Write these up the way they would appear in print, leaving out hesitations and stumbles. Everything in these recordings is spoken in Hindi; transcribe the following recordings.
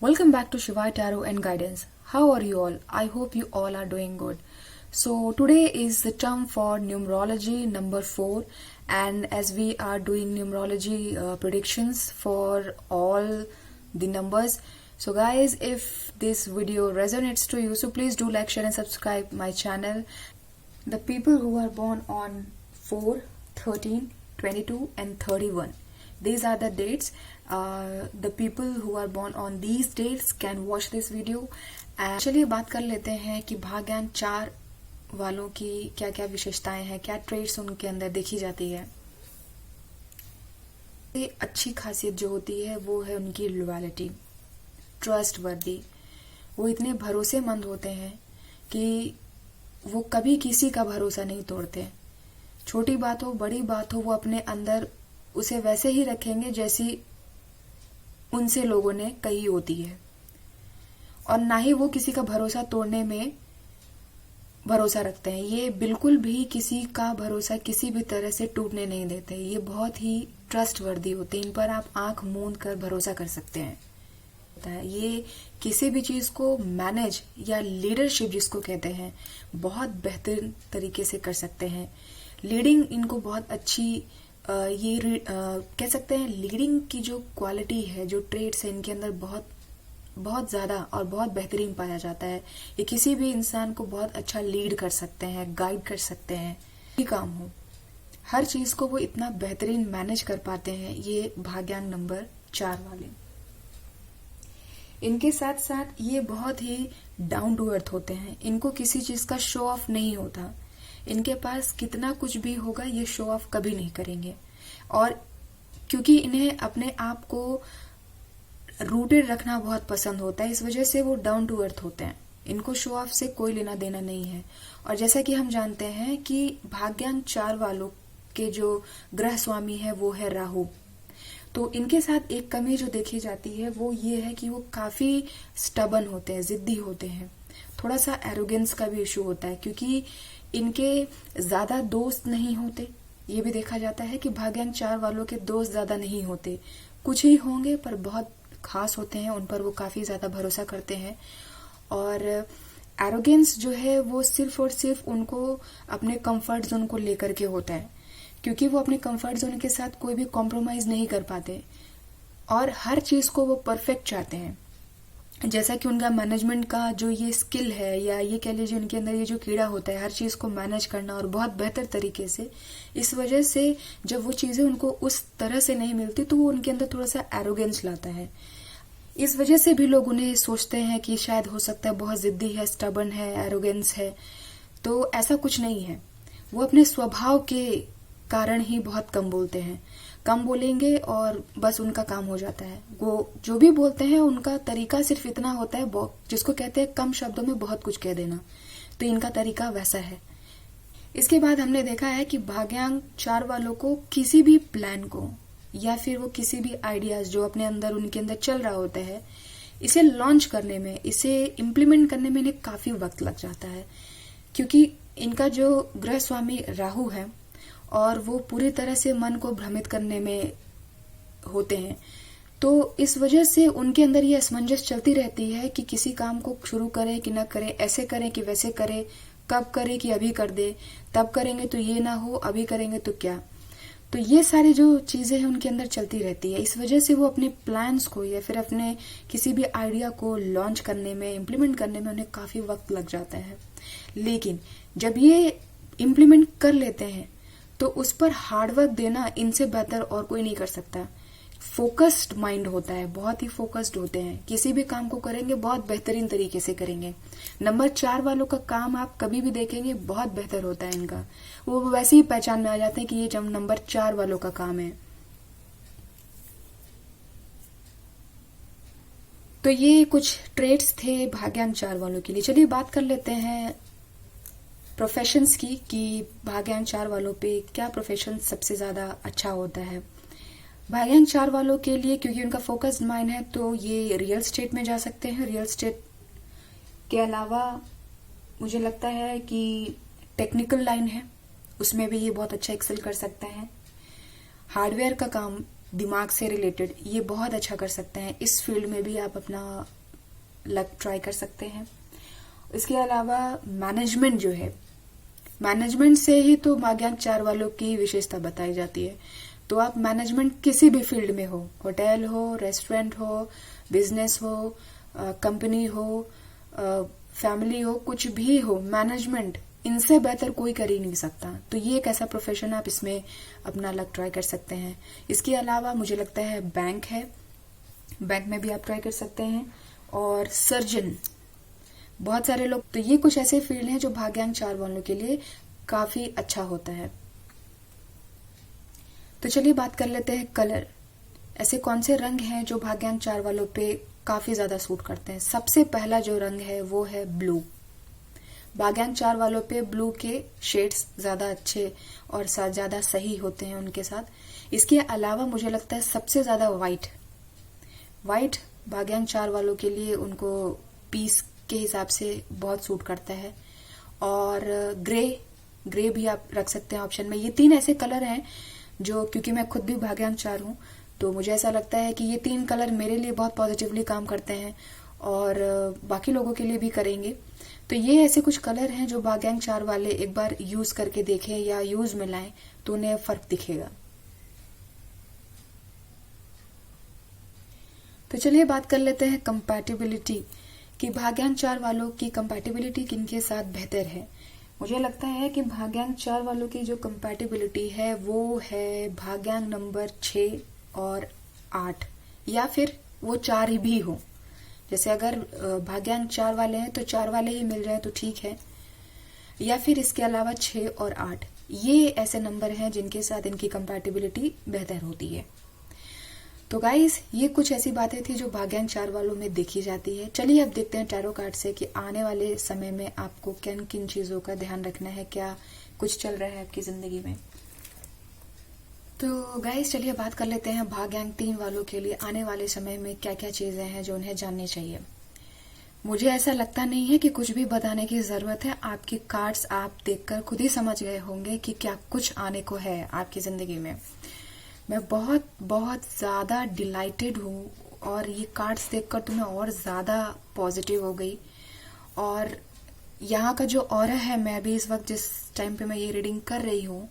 Welcome back to Shiva Tarot and Guidance. How are you all? I hope you all are doing good. So today is the term for numerology number 4, and as we are doing numerology predictions for all the numbers. So guys, if this video resonates to you, so please do like, share and subscribe my channel. The people who are born on 4, 13, 22 and 31. These are the dates. The people who are born on these dates can watch this video. चलिए बात कर लेते हैं कि भाग्यांक 4 वालों की क्या क्या विशेषताएं हैं, क्या ट्रेड्स उनके अंदर देखी जाती है। अच्छी खासियत जो होती है वो है उनकी लॉयल्टी, ट्रस्ट वर्दी। वो इतने भरोसेमंद होते हैं कि वो कभी किसी का भरोसा नहीं तोड़ते। छोटी बात हो बड़ी बात हो, वो अपने अंदर उसे वैसे ही रखेंगे जैसी उनसे लोगों ने कही होती है, और ना ही वो किसी का भरोसा तोड़ने में भरोसा रखते हैं। ये बिल्कुल भी किसी का भरोसा किसी भी तरह से टूटने नहीं देते। ये बहुत ही ट्रस्टवर्दी होते हैं, इन पर आप आंख मूंद कर भरोसा कर सकते हैं। ये किसी भी चीज को मैनेज या लीडरशिप जिसको कहते हैं बहुत बेहतरीन तरीके से कर सकते हैं। लीडिंग इनको बहुत अच्छी कह सकते हैं। लीडिंग की जो क्वालिटी है, जो ट्रेड्स है, इनके अंदर बहुत बहुत ज्यादा और बहुत बेहतरीन पाया जाता है। ये किसी भी इंसान को बहुत अच्छा लीड कर सकते हैं, गाइड कर सकते हैं। कोई काम हो, हर चीज को वो इतना बेहतरीन मैनेज कर पाते हैं, ये भाग्यांक नंबर 4 वाले। इनके साथ साथ ये बहुत ही डाउन टू अर्थ होते हैं। इनको किसी चीज का शो ऑफ नहीं होता। इनके पास कितना कुछ भी होगा, ये शो ऑफ कभी नहीं करेंगे। और क्योंकि इन्हें अपने आप को रूटेड रखना बहुत पसंद होता है, इस वजह से वो डाउन टू अर्थ होते हैं। इनको शो ऑफ से कोई लेना देना नहीं है। और जैसा कि हम जानते हैं कि भाग्यांक 4 वालों के जो ग्रह स्वामी है वो है राहु। तो इनके साथ एक कमी जो देखी जाती है वो ये है कि वो काफी स्टबन होते हैं, जिद्दी होते हैं। थोड़ा सा एरोगेंस का भी इशू होता है, क्योंकि इनके ज्यादा दोस्त नहीं होते। ये भी देखा जाता है कि भाग्यांक 4 वालों के दोस्त ज्यादा नहीं होते, कुछ ही होंगे पर बहुत खास होते हैं, उन पर वो काफी ज्यादा भरोसा करते हैं। और एरोगेंस जो है वो सिर्फ और सिर्फ उनको अपने कंफर्ट जोन को लेकर के होता है, क्योंकि वो अपने कंफर्ट जोन के साथ कोई भी कॉम्प्रोमाइज नहीं कर पाते और हर चीज को वो परफेक्ट चाहते हैं। जैसा कि उनका मैनेजमेंट का जो ये स्किल है, या ये कह लीजिए उनके अंदर ये जो कीड़ा होता है हर चीज को मैनेज करना और बहुत बेहतर तरीके से, इस वजह से जब वो चीजें उनको उस तरह से नहीं मिलती तो वो उनके अंदर थोड़ा सा एरोगेंस लाता है। इस वजह से भी लोग उन्हें सोचते हैं कि शायद हो सकता है बहुत जिद्दी है, स्टबन है, एरोगेंस है। तो ऐसा कुछ नहीं है। वो अपने स्वभाव के कारण ही बहुत कम बोलते हैं। कम बोलेंगे और बस उनका काम हो जाता है। वो जो भी बोलते हैं उनका तरीका सिर्फ इतना होता है, जिसको कहते हैं कम शब्दों में बहुत कुछ कह देना। तो इनका तरीका वैसा है। इसके बाद हमने देखा है कि भाग्यांक 4 वालों को किसी भी प्लान को या फिर वो किसी भी आइडियाज जो अपने अंदर उनके अंदर चल रहा होता है, इसे लॉन्च करने में, इसे इम्प्लीमेंट करने में इन्हें काफी वक्त लग जाता है। क्योंकि इनका जो ग्रह स्वामी राहु है और वो पूरी तरह से मन को भ्रमित करने में होते हैं, तो इस वजह से उनके अंदर ये असमंजस चलती रहती है कि किसी काम को शुरू करें कि ना करें, ऐसे करें कि वैसे करें, कब करें कि अभी कर दे, तब करेंगे तो ये ना हो, अभी करेंगे तो क्या। तो ये सारी जो चीजें हैं उनके अंदर चलती रहती है। इस वजह से वो अपने प्लान्स को या फिर अपने किसी भी आइडिया को लॉन्च करने में, इम्प्लीमेंट करने में उन्हें काफी वक्त लग जाता है। लेकिन जब ये इम्प्लीमेंट कर लेते हैं तो उस पर हार्डवर्क देना इनसे बेहतर और कोई नहीं कर सकता। फोकस्ड माइंड होता है, बहुत ही फोकस्ड होते हैं। किसी भी काम को करेंगे बहुत बेहतरीन तरीके से करेंगे। नंबर 4 वालों का काम आप कभी भी देखेंगे बहुत बेहतर होता है इनका। वो वैसे ही पहचान में आ जाते हैं कि ये जब नंबर 4 वालों का काम है। तो ये कुछ ट्रेड्स थे भाग्यांक 4 वालों के लिए। चलिए बात कर लेते हैं प्रोफेशंस की, कि भाग्यांक 4 वालों पे क्या प्रोफेशन सबसे ज्यादा अच्छा होता है। भाग्यांक 4 वालों के लिए, क्योंकि उनका फोकस्ड माइंड है, तो ये रियल स्टेट में जा सकते हैं। रियल स्टेट के अलावा मुझे लगता है कि टेक्निकल लाइन है, उसमें भी ये बहुत अच्छा एक्सेल कर सकते हैं। हार्डवेयर का काम दिमाग से रिलेटेड, ये बहुत अच्छा कर सकते हैं। इस फील्ड में भी आप अपना लक ट्राई कर सकते हैं। इसके अलावा मैनेजमेंट जो है, मैनेजमेंट से ही तो भाग्यांक 4 वालों की विशेषता बताई जाती है। तो आप मैनेजमेंट किसी भी फील्ड में हो, होटल हो, रेस्टोरेंट हो, बिजनेस हो, कंपनी हो, फैमिली हो, कुछ भी हो, मैनेजमेंट इनसे बेहतर कोई कर ही नहीं सकता। तो ये एक ऐसा प्रोफेशन आप इसमें अपना लक ट्राई कर सकते हैं। इसके अलावा मुझे लगता है बैंक है, बैंक में भी आप ट्राई कर सकते हैं। और सर्जन, बहुत सारे लोग, तो ये कुछ ऐसे फील्ड हैं जो भाग्यांक 4 वालों के लिए काफी अच्छा होता है। तो चलिए बात कर लेते हैं कलर। ऐसे कौन से रंग हैं जो भाग्यांक 4 वालों पे काफी ज्यादा सूट करते हैं। सबसे पहला जो रंग है वो है ब्लू। भाग्यांक 4 वालों पे ब्लू के शेड्स ज्यादा अच्छे और ज्यादा सही होते हैं उनके साथ। इसके अलावा मुझे लगता है सबसे ज्यादा व्हाइट भाग्यांक 4 वालों के लिए उनको पीस के हिसाब से बहुत सूट करता है। और ग्रे भी आप रख सकते हैं ऑप्शन में। ये 3 ऐसे कलर हैं जो, क्योंकि मैं खुद भी भाग्यांक 4 हूं, तो मुझे ऐसा लगता है कि ये 3 कलर मेरे लिए बहुत पॉजिटिवली काम करते हैं और बाकी लोगों के लिए भी करेंगे। तो ये ऐसे कुछ कलर हैं जो भाग्यांक 4 वाले एक बार यूज करके देखें या यूज में लाएं तो उन्हें फर्क दिखेगा। तो चलिए बात कर लेते हैं कंपैटिबिलिटी, कि भाग्यांक 4 वालों की कंपैटिबिलिटी किनके साथ बेहतर है। मुझे लगता है कि भाग्यांक 4 वालों की जो कंपैटिबिलिटी है वो है भाग्यांक नंबर 6 और 8, या फिर वो 4 ही भी हो। जैसे अगर भाग्यांक 4 वाले हैं तो 4 वाले ही मिल जाए तो ठीक है, या फिर इसके अलावा 6 और 8, ये ऐसे नंबर हैं जिनके साथ इनकी कंपैटिबिलिटी बेहतर होती है। तो गाइस, ये कुछ ऐसी बातें थी जो भाग्यांक 4 वालों में देखी जाती है। चलिए अब देखते हैं टैरो कार्ड से कि आने वाले समय में आपको किन किन चीजों का ध्यान रखना है, क्या कुछ चल रहा है आपकी जिंदगी में। तो गाइस, चलिए बात कर लेते हैं भाग्यांक 3 वालों के लिए आने वाले समय में क्या क्या चीजें हैं जो उन्हें जाननी चाहिए। मुझे ऐसा लगता नहीं है कि कुछ भी बताने की जरूरत है। आपकी कार्ड्स आप देखकर खुद ही समझ गए होंगे कि क्या कुछ आने को है आपकी जिंदगी में। मैं बहुत बहुत ज्यादा डिलाइटेड हूँ और ये कार्ड्स देखकर तो मैं और ज्यादा पॉजिटिव हो गई। और यहाँ का जो ऑरा है, मैं भी इस वक्त जिस टाइम पे मैं ये रीडिंग कर रही हूँ,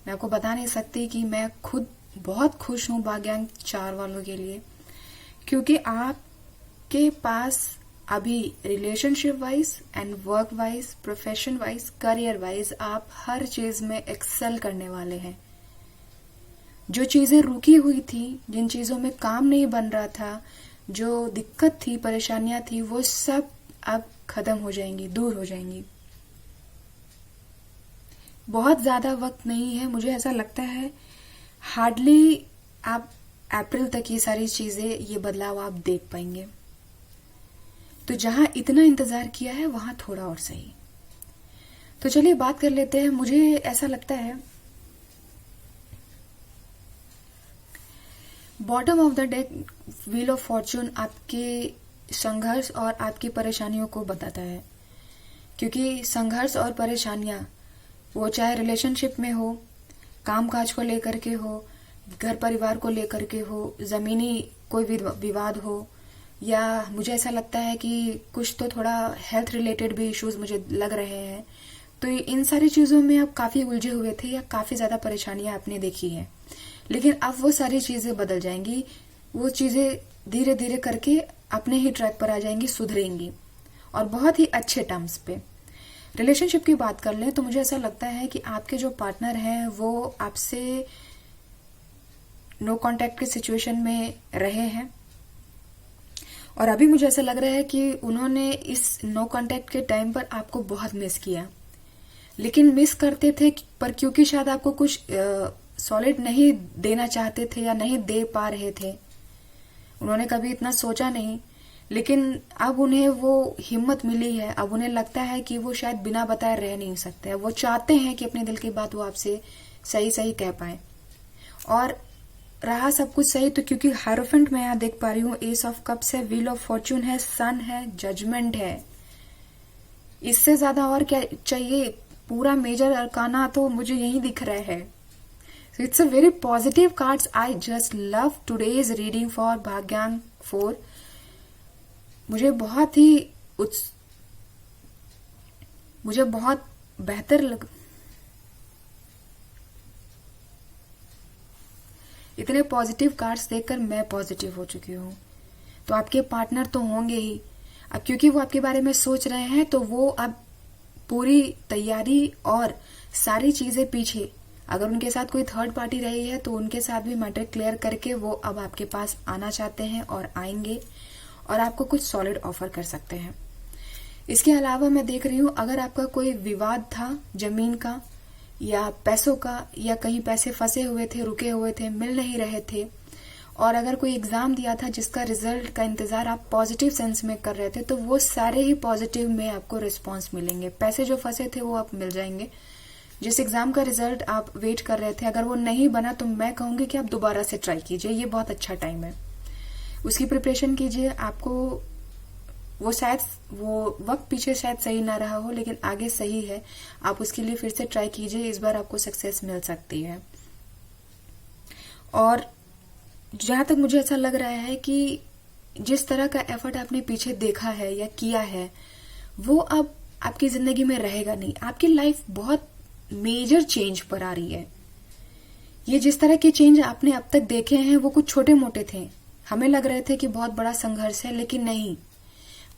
मैं आपको बता नहीं सकती कि मैं खुद बहुत खुश हूँ भाग्यांक 4 वालों के लिए, क्योंकि आपके पास अभी relationship wise and work wise, profession wise, career wise आप हर चीज में एक्सेल करने वाले हैं। जो चीजें रुकी हुई थी, जिन चीजों में काम नहीं बन रहा था, जो दिक्कत थी, परेशानियां थी, वो सब अब खत्म हो जाएंगी, दूर हो जाएंगी। बहुत ज्यादा वक्त नहीं है, मुझे ऐसा लगता है हार्डली आप अप्रैल तक ये सारी चीजें, ये बदलाव आप देख पाएंगे। तो जहां इतना इंतजार किया है वहां थोड़ा और सही। तो चलिए बात कर लेते हैं। मुझे ऐसा लगता है bottom of the deck wheel of Fortune आपके संघर्ष और आपकी परेशानियों को बताता है, क्योंकि संघर्ष और परेशानियां वो चाहे रिलेशनशिप में हो, काम काज को लेकर के हो, घर परिवार को लेकर के हो, जमीनी कोई विवाद हो, या मुझे ऐसा लगता है कि कुछ तो थोड़ा हेल्थ रिलेटेड भी इश्यूज मुझे लग रहे हैं। तो इन सारी चीजों में आप काफी उलझे हुए थे या काफी ज्यादा परेशानियां आपने देखी हैं, लेकिन अब वो सारी चीजें बदल जाएंगी। वो चीजें धीरे धीरे करके अपने ही ट्रैक पर आ जाएंगी, सुधरेंगी और बहुत ही अच्छे टर्म्स पे। रिलेशनशिप की बात कर लें तो मुझे ऐसा लगता है कि आपके जो पार्टनर हैं वो आपसे नो कांटेक्ट की सिचुएशन में रहे हैं, और अभी मुझे ऐसा लग रहा है कि उन्होंने इस नो कांटेक्ट के टाइम पर आपको बहुत मिस किया। लेकिन मिस करते थे पर क्योंकि शायद आपको कुछ सॉलिड नहीं देना चाहते थे या नहीं दे पा रहे थे, उन्होंने कभी इतना सोचा नहीं। लेकिन अब उन्हें वो हिम्मत मिली है, अब उन्हें लगता है कि वो शायद बिना बताए रह नहीं सकते। वो चाहते हैं कि अपने दिल की बात वो आपसे सही सही कह पाए। और रहा सब कुछ सही तो क्योंकि हायरोफेंट मैं यहाँ देख पा रही हूँ, एस ऑफ कप्स है, व्हील ऑफ फॉर्चून है, सन है, जजमेंट है। इससे ज्यादा और क्या चाहिए? पूरा मेजर अरकाना तो मुझे यही दिख रहा है। So it's a very positive cards. I just love today's reading for भाग्यांक 4. मुझे बहुत बेहतर लग, इतने पॉजिटिव कार्ड्स देखकर मैं पॉजिटिव हो चुकी हूँ. तो आपके पार्टनर तो होंगे ही. अब क्योंकि वो आपके बारे में सोच रहे हैं तो वो अब पूरी तैयारी और सारी चीजें पीछे, अगर उनके साथ कोई थर्ड पार्टी रही है तो उनके साथ भी मैटर क्लियर करके वो अब आपके पास आना चाहते हैं और आएंगे और आपको कुछ सॉलिड ऑफर कर सकते हैं. इसके अलावा मैं देख रही हूँ अगर आपका कोई विवाद था जमीन का या पैसों का, या कहीं पैसे फंसे हुए थे, रुके हुए थे, मिल नहीं रहे थे, और अगर कोई एग्जाम दिया था जिसका रिजल्ट का इंतजार आप पॉजिटिव सेंस में कर रहे थे, तो वो सारे ही पॉजिटिव में आपको रिस्पॉन्स मिलेंगे. पैसे जो फंसे थे वो आप मिल जाएंगे. जिस एग्जाम का रिजल्ट आप वेट कर रहे थे, अगर वो नहीं बना तो मैं कहूंगी कि आप दोबारा से ट्राई कीजिए. ये बहुत अच्छा टाइम है, उसकी प्रिपरेशन कीजिए. आपको वो वक्त पीछे शायद सही ना रहा हो, लेकिन आगे सही है. आप उसके लिए फिर से ट्राई कीजिए. इस बार आपको सक्सेस मिल सकती है. और जहां तक मुझे ऐसा लग रहा है कि जिस तरह का एफर्ट आपने पीछे देखा है या किया है, वो अब आपकी जिंदगी में रहेगा नहीं. आपकी लाइफ बहुत मेजर चेंज पर आ रही है. ये जिस तरह के चेंज आपने अब तक देखे हैं वो कुछ छोटे मोटे थे. हमें लग रहे थे कि बहुत बड़ा संघर्ष है, लेकिन नहीं,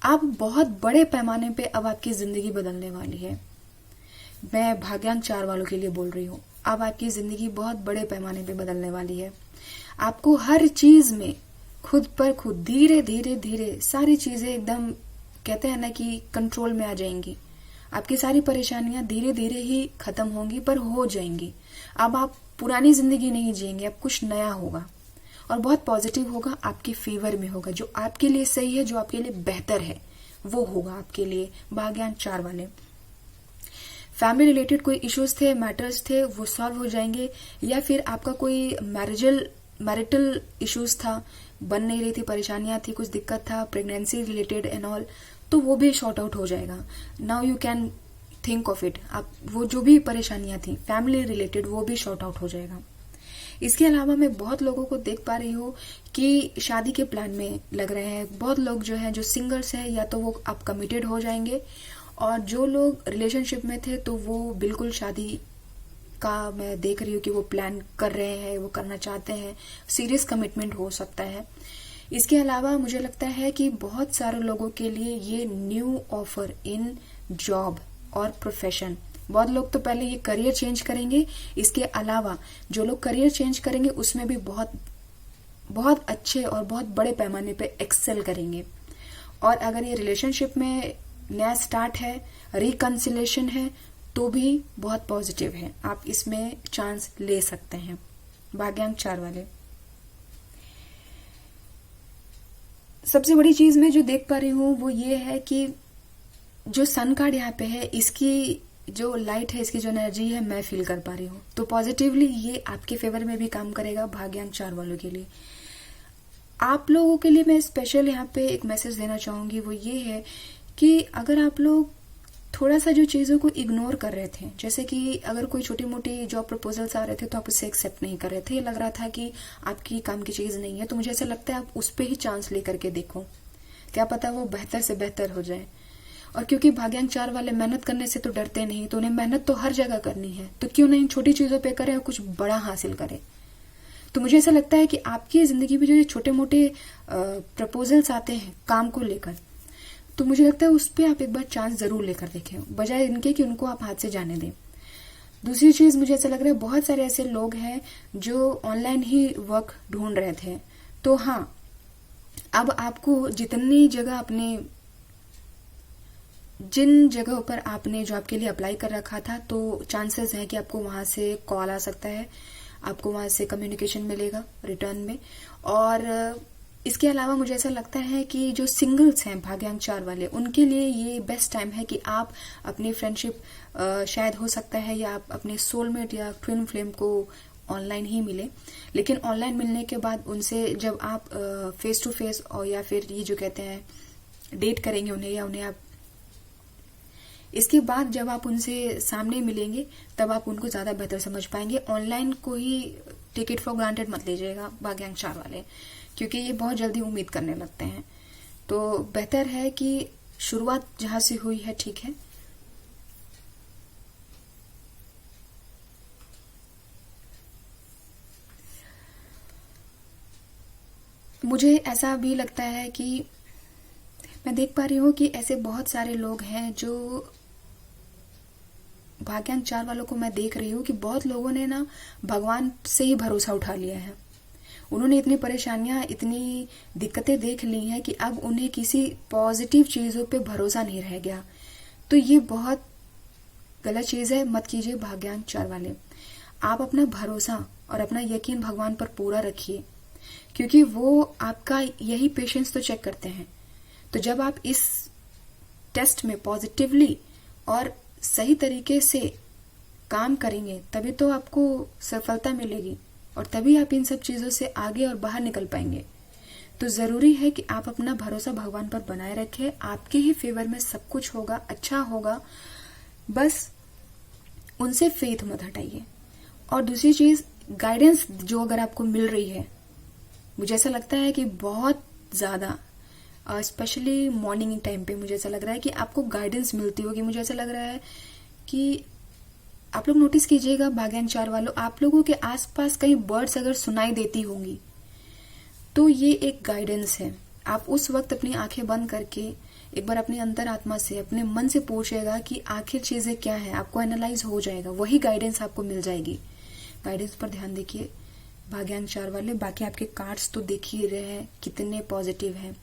अब बहुत बड़े पैमाने पे अब आपकी जिंदगी बदलने वाली है. मैं भाग्यांक 4 वालों के लिए बोल रही हूँ. अब आपकी जिंदगी बहुत बड़े पैमाने पे बदलने वाली है. आपको हर चीज में खुद पर खुद धीरे धीरे धीरे सारी चीजें एकदम, कहते हैं ना कि कंट्रोल में आ जाएंगी. आपकी सारी परेशानियां धीरे धीरे ही खत्म होंगी, पर हो जाएंगी. अब आप पुरानी जिंदगी नहीं जिएंगे, अब कुछ नया होगा और बहुत पॉजिटिव होगा, आपके फेवर में होगा. जो आपके लिए सही है, जो आपके लिए बेहतर है, वो होगा आपके लिए. भाग्यांक 4 वाले, फैमिली रिलेटेड कोई इश्यूज थे, मैटर्स थे, वो सॉल्व हो जाएंगे. या फिर आपका कोई मैरिटल इश्यूज था, बन नहीं रही थी, परेशानियां थी, कुछ दिक्कत था, प्रेगनेंसी रिलेटेड एंड ऑल, तो वो भी शॉर्ट आउट हो जाएगा. Now you can think of it. आप वो जो भी परेशानियां थी फैमिली रिलेटेड, वो भी शॉर्ट आउट हो जाएगा. इसके अलावा मैं बहुत लोगों को देख पा रही हूँ कि शादी के प्लान में लग रहे हैं. बहुत लोग जो हैं, जो सिंगर्स हैं, या तो वो अब कमिटेड हो जाएंगे, और जो लोग रिलेशनशिप में थे तो वो बिल्कुल शादी का मैं देख रही हूँ कि वो प्लान कर रहे हैं, वो करना चाहते हैं. सीरियस कमिटमेंट हो सकता है. इसके अलावा मुझे लगता है कि बहुत सारे लोगों के लिए ये न्यू ऑफर इन जॉब और प्रोफेशन. बहुत लोग तो पहले ये करियर चेंज करेंगे. इसके अलावा जो लोग करियर चेंज करेंगे उसमें भी बहुत बहुत अच्छे और बहुत बड़े पैमाने पे एक्सेल करेंगे. और अगर ये रिलेशनशिप में नया स्टार्ट है, रिकंसिलेशन है, तो भी बहुत पॉजिटिव है. आप इसमें चांस ले सकते हैं. भाग्यांक 4 वाले, सबसे बड़ी चीज मैं जो देख पा रही हूँ वो ये है कि जो सन कार्ड यहाँ पे है, इसकी जो लाइट है, इसकी जो एनर्जी है, मैं फील कर पा रही हूँ. तो पॉजिटिवली ये आपके फेवर में भी काम करेगा. भाग्यांक 4 वालों के लिए, आप लोगों के लिए मैं स्पेशल यहाँ पे एक मैसेज देना चाहूंगी. वो ये है कि अगर आप लोग थोड़ा सा जो चीजों को इग्नोर कर रहे थे, जैसे कि अगर कोई छोटी मोटी जॉब प्रपोजल्स आ रहे थे तो आप उसे एक्सेप्ट नहीं कर रहे थे, लग रहा था कि आपकी काम की चीज नहीं है, तो मुझे ऐसा लगता है आप उस पर ही चांस लेकर के देखो. क्या पता वो बेहतर से बेहतर हो जाए. और क्योंकि भाग्यांक 4 वाले मेहनत करने से तो डरते नहीं, तो उन्हें मेहनत तो हर जगह करनी है, तो क्यों नहीं छोटी चीजों पे करें और कुछ बड़ा हासिल करें. तो मुझे ऐसा लगता है कि आपकी जिंदगी में जो छोटे मोटे प्रपोजल्स आते हैं काम को लेकर, तो मुझे लगता है उस पर आप एक बार चांस जरूर लेकर देखें, बजाय इनके कि उनको आप हाथ से जाने दें. दूसरी चीज मुझे ऐसा लग रहा है बहुत सारे ऐसे लोग हैं जो ऑनलाइन ही वर्क ढूंढ रहे थे. तो हाँ, अब आपको जिन जगहों पर आपने जॉब के लिए अप्लाई कर रखा था, तो चांसेस हैं कि आपको वहां से कॉल आ सकता है, आपको वहां से कम्युनिकेशन मिलेगा रिटर्न में. और इसके अलावा मुझे ऐसा लगता है कि जो सिंगल्स हैं भाग्यांक 4 वाले, उनके लिए ये बेस्ट टाइम है कि आप अपनी फ्रेंडशिप शायद हो सकता है, या आप अपने सोलमेट या ट्विन फ्लेम को ऑनलाइन ही मिले. लेकिन ऑनलाइन मिलने के बाद उनसे जब आप फेस टू फेस, और या फिर ये जो कहते हैं डेट करेंगे उन्हें, या उन्हें आप इसके बाद जब आप उनसे सामने मिलेंगे तब आप उनको ज्यादा बेहतर समझ पाएंगे। ऑनलाइन को ही टेक इट फॉर ग्रांटेड मत लीजिएगा भाग्यांक 4 वाले, क्योंकि ये बहुत जल्दी उम्मीद करने लगते हैं। तो बेहतर है कि शुरुआत जहां से हुई है ठीक है। मुझे ऐसा भी लगता है कि मैं देख पा रही हूँ कि ऐसे बहुत सारे लोग हैं जो भाग्यांक 4 वालों को मैं देख रही हूँ कि बहुत लोगों ने ना भगवान से ही भरोसा उठा लिया है। उन्होंने इतनी परेशानियां, इतनी दिक्कतें देख ली हैं कि अब उन्हें किसी पॉजिटिव चीजों पे भरोसा नहीं रह गया। तो ये बहुत गलत चीज है, मत कीजिए भाग्यांक 4 वाले। आप अपना भरोसा और अपना यकीन भगवान पर पूरा रखिए, क्योंकि वो आपका यही पेशेंस तो चेक करते हैं। तो जब आप इस टेस्ट में पॉजिटिवली और सही तरीके से काम करेंगे तभी तो आपको सफलता मिलेगी और तभी आप इन सब चीजों से आगे और बाहर निकल पाएंगे। तो जरूरी है कि आप अपना भरोसा भगवान पर बनाए रखें। आपके ही फेवर में सब कुछ होगा, अच्छा होगा। बस उनसे फेथ मत हटाइए। और दूसरी चीज, गाइडेंस जो अगर आपको मिल रही है, मुझे ऐसा लगता है कि बहुत ज्यादा, स्पेशली मॉर्निंग टाइम पे मुझे ऐसा लग रहा है कि आपको गाइडेंस मिलती होगी। मुझे ऐसा लग रहा है कि आप लोग नोटिस कीजिएगा भाग्यांक 4 वालों, आप लोगों के आसपास कहीं बर्ड्स अगर सुनाई देती होंगी तो ये एक गाइडेंस है। आप उस वक्त अपनी आंखें बंद करके एक बार अपनी अंतरात्मा से, अपने मन से पूछिएगा कि आखिर चीजें क्या है, आपको एनालाइज हो जाएगा, वही गाइडेंस आपको मिल जाएगी। गाइडेंस पर ध्यान देखिए भाग्यांक 4 वाले। बाकी आपके कार्ड्स तो देख ही रहे हैं कितने पॉजिटिव हैं।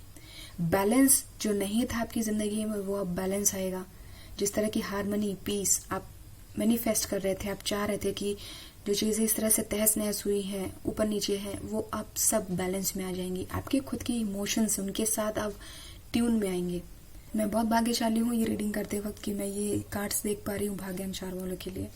बैलेंस जो नहीं था आपकी जिंदगी में वो अब बैलेंस आएगा। जिस तरह की हार्मनी, पीस आप मैनिफेस्ट कर रहे थे, आप चाह रहे थे कि जो चीजें इस तरह से तहस नहस हुई हैं, ऊपर नीचे हैं, वो अब सब बैलेंस में आ जाएंगी। आपके खुद की इमोशंस, उनके साथ अब ट्यून में आएंगे। मैं बहुत भाग्यशाली हूँ ये रीडिंग करते वक्त कि मैं ये कार्ड्स देख पा रही हूँ भाग्यांक 4 वालों के लिए।